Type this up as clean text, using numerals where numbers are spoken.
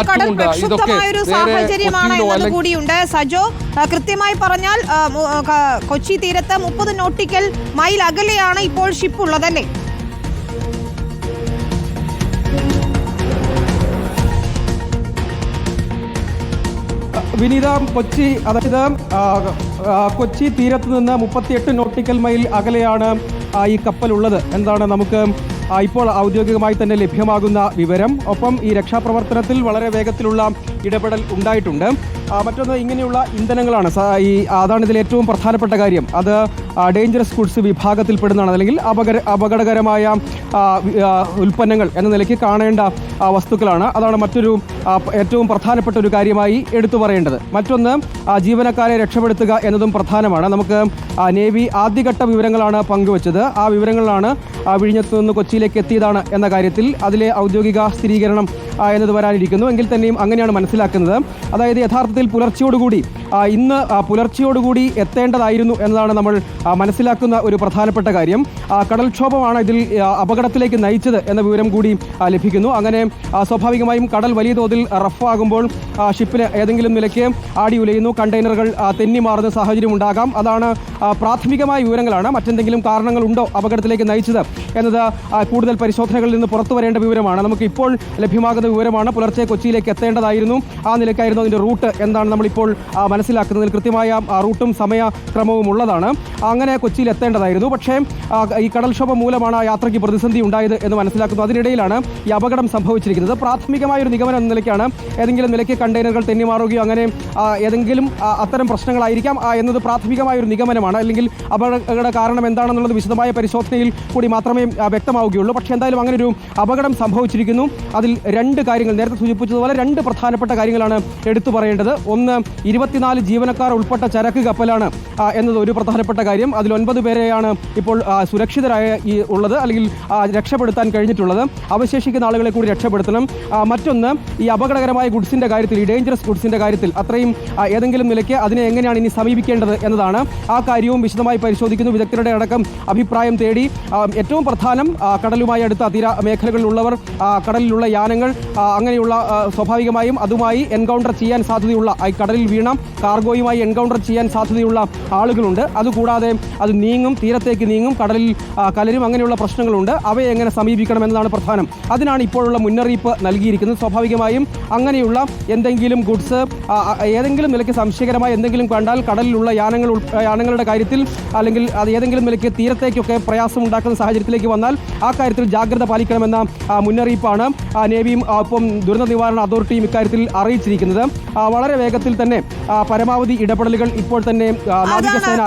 കാറ്റുമുണ്ട്. ഇതൊക്കെ സാഹചര്യമാണ് എന്നത് കൂടിയുണ്ട്. സജോ, കൃത്യമായി പറഞ്ഞാൽ കൊച്ചി തീരത്ത് 30 നോട്ടിക്കൽ മൈൽ അകലെയാണ് ഇപ്പോൾ ഷിപ്പ് ഉള്ളതല്ലേ? വിനീത, കൊച്ചി തീരത്ത് നിന്ന് 38 നോട്ടിക്കൽ മൈൽ അകലെയാണ് ഈ കപ്പലുള്ളത് എന്നാണ് നമുക്ക് ഇപ്പോൾ ഔദ്യോഗികമായി തന്നെ ലഭ്യമാകുന്ന വിവരം. ഒപ്പം ഈ രക്ഷാപ്രവർത്തനത്തിൽ വളരെ വേഗത്തിലുള്ള ഇടപെടൽ ഉണ്ടായിട്ടുണ്ട്. മറ്റൊന്ന്, ഇങ്ങനെയുള്ള ഇന്ധനങ്ങളാണ് അതാണ് ഇതിൽ ഏറ്റവും പ്രധാനപ്പെട്ട കാര്യം. അത് ഡേഞ്ചറസ് ഗുഡ്സ് വിഭാഗത്തിൽപ്പെടുന്നതാണ്, അല്ലെങ്കിൽ അപകടകരമായ ഉൽപ്പന്നങ്ങൾ എന്ന നിലയ്ക്ക് കാണേണ്ട വസ്തുക്കളാണ്. അതാണ് മറ്റൊരു ഏറ്റവും പ്രധാനപ്പെട്ട ഒരു കാര്യമായി എടുത്തു പറയേണ്ടത്. മറ്റൊന്ന്, ജീവനക്കാരെ രക്ഷപ്പെടുത്തുക എന്നതും പ്രധാനമാണ്. നമുക്ക് നേവി ആദ്യഘട്ട വിവരങ്ങളാണ് പങ്കുവച്ചത്. ആ വിവരങ്ങളാണ് വിഴിഞ്ഞത്ത് നിന്ന് കൊച്ചിയിലേക്ക് എത്തിയതാണ് എന്ന കാര്യത്തിൽ അതിലെ ഔദ്യോഗിക സ്ഥിരീകരണം എന്നത് വരാനിരിക്കുന്നു. എങ്കിൽ തന്നെയും അങ്ങനെയാണ് മനസ്സിലാക്കുന്നത്. അതായത് യഥാർത്ഥത്തിൽ ഇന്ന് പുലർച്ചയോടുകൂടി എത്തേണ്ടതായിരുന്നു എന്നതാണ് നമ്മൾ മനസ്സിലാക്കുന്ന ഒരു പ്രധാനപ്പെട്ട കാര്യം. കടൽക്ഷോഭമാണ് ഇതിൽ അപകടത്തിലേക്ക് നയിച്ചത് എന്ന വിവരം കൂടി ലഭിക്കുന്നു. അങ്ങനെ സ്വാഭാവികമായും കടൽ വലിയ തോതിൽ റഫാകുമ്പോൾ ഷിപ്പിന് ഏതെങ്കിലും നിലയ്ക്ക് ആടി ഉലയുന്നു, കണ്ടെയ്നറുകൾ തെന്നിമാറുന്ന സാഹചര്യം ഉണ്ടാകാം. അതാണ് പ്രാഥമികമായ വിവരങ്ങളാണ്. മറ്റെന്തെങ്കിലും കാരണങ്ങളുണ്ടോ അപകടത്തിലേക്ക് നയിച്ചത് എന്നത് കൂടുതൽ പരിശോധനകളിൽ നിന്ന് പുറത്തു വരേണ്ട വിവരമാണ്. നമുക്ക് ഇപ്പോൾ ലഭ്യമാകുന്ന വിവരമാണ് പുലർച്ചെ കൊച്ചിയിലേക്ക് എത്തേണ്ടതായിരുന്നു. ആ നിലയ്ക്കായിരുന്നു അതിൻ്റെ റൂട്ട് എന്താണ് നമ്മളിപ്പോൾ മനസ്സിലാക്കുന്നതിൽ കൃത്യമായ റൂട്ടും സമയക്രമവും ഉള്ളതാണ്. അങ്ങനെ കൊച്ചിയിൽ എത്തേണ്ടതായിരുന്നു. പക്ഷേ ഈ കടൽക്ഷോഭം മൂലമാണ് ആ യാത്രയ്ക്ക് പ്രതിസന്ധി ഉണ്ടായത് എന്ന് മനസ്സിലാക്കുന്നു. അതിനിടയിലാണ് ഈ അപകടം സംഭവിച്ചിരിക്കുന്നത്. പ്രാഥമികമായൊരു നിഗമനം എന്ന നിലയ്ക്കാണ് ഏതെങ്കിലും നിലയ്ക്ക് കണ്ടെയ്നറുകൾ തെന്നിമാറുകയോ അങ്ങനെ ഏതെങ്കിലും അത്തരം പ്രശ്നങ്ങളായിരിക്കാം എന്നത് പ്രാഥമികമായൊരു നിഗമനമാണ്. അല്ലെങ്കിൽ അപകട കാരണം എന്താണെന്നുള്ളത് വിശദമായ പരിശോധനയിൽ കൂടി മാത്രമേ വ്യക്തമാവുകയുള്ളൂ. പക്ഷേ എന്തായാലും അങ്ങനൊരു അപകടം സംഭവിച്ചിരിക്കുന്നു. അതിൽ രണ്ട് കാര്യങ്ങൾ, നേരത്തെ സൂചിപ്പിച്ചതുപോലെ രണ്ട് പ്രധാനപ്പെട്ട കാര്യങ്ങളാണ് എടുത്തു പറയേണ്ടത്. ഒന്ന്, 24 ജീവനക്കാർ ഉൾപ്പെട്ട ചരക്ക് കപ്പലാണ് എന്നത് ഒരു പ്രധാനപ്പെട്ട കാര്യം. അതിൽ 9 പേരെയാണ് ഇപ്പോൾ സുരക്ഷിതരായ ഉള്ളത്, അല്ലെങ്കിൽ രക്ഷപ്പെടുത്താൻ കഴിഞ്ഞിട്ടുള്ളത്. അവശേഷിക്കുന്ന ആളുകളെ കൂടി രക്ഷപ്പെടുത്തണം. മറ്റൊന്ന്, ഈ അപകടകരമായ ഗുഡ്സിൻ്റെ കാര്യത്തിൽ, ഈ ഡേഞ്ചറസ് ഗുഡ്സിൻ്റെ കാര്യത്തിൽ അത്രയും ഏതെങ്കിലും നിലയ്ക്ക് അതിനെ എങ്ങനെയാണ് ഇനി സമീപിക്കേണ്ടത് എന്നതാണ്. ആ കാര്യവും വിശദമായി പരിശോധിക്കുന്നു. വിദഗ്ധരുടെ അടക്കം അഭിപ്രായം തേടി. ഏറ്റവും പ്രധാനം, കടലുമായി അടുത്ത തീര മേഖലകളിലുള്ളവർ, കടലിലുള്ള യാനങ്ങൾ, അങ്ങനെയുള്ള സ്വാഭാവികമായും അതുമായി എൻകൗണ്ടർ ചെയ്യാൻ സാധ്യതയുള്ള, കടലിൽ വീണ കാർഗോയുമായി എൻകൗണ്ടർ ചെയ്യാൻ സാധ്യതയുള്ള ആളുകളുണ്ട്. അതുകൂടാതെ അത് നീങ്ങും, തീരത്തേക്ക് നീങ്ങും, കടലിൽ കലരും, അങ്ങനെയുള്ള പ്രശ്നങ്ങളുണ്ട്. അവയെ എങ്ങനെ സമീപിക്കണം എന്നതാണ് പ്രധാനം. അതിനാണ് ഇപ്പോഴുള്ള മുന്നറിയിപ്പ് നൽകിയിരിക്കുന്നത്. സ്വാഭാവികമായും അങ്ങനെയുള്ള എന്തെങ്കിലും ഗുഡ്സ് ഏതെങ്കിലും നിലയ്ക്ക് സംശയകരമായ എന്തെങ്കിലും കണ്ടാൽ കടലിലുള്ള യാനങ്ങളുടെ കാര്യത്തിൽ, അല്ലെങ്കിൽ അത് ഏതെങ്കിലും നിലയ്ക്ക് തീരത്തേക്കൊക്കെ പ്രയാസമുണ്ടാക്കുന്ന സാഹചര്യത്തിലേക്ക് വന്നാൽ ആ കാര്യത്തിൽ ജാഗ്രത പാലിക്കണമെന്ന മുന്നറിയിപ്പാണ് നേവിയും ഒപ്പം ദുരന്ത നിവാരണ അതോറിറ്റിയും ഇക്കാര്യത്തിൽ അറിയിച്ചിരിക്കുന്നത്. വളരെ വേഗത്തിൽ തന്നെ പരമാവധി ഇടപെടലുകൾ ഇപ്പോൾ തന്നെ നാവികസേന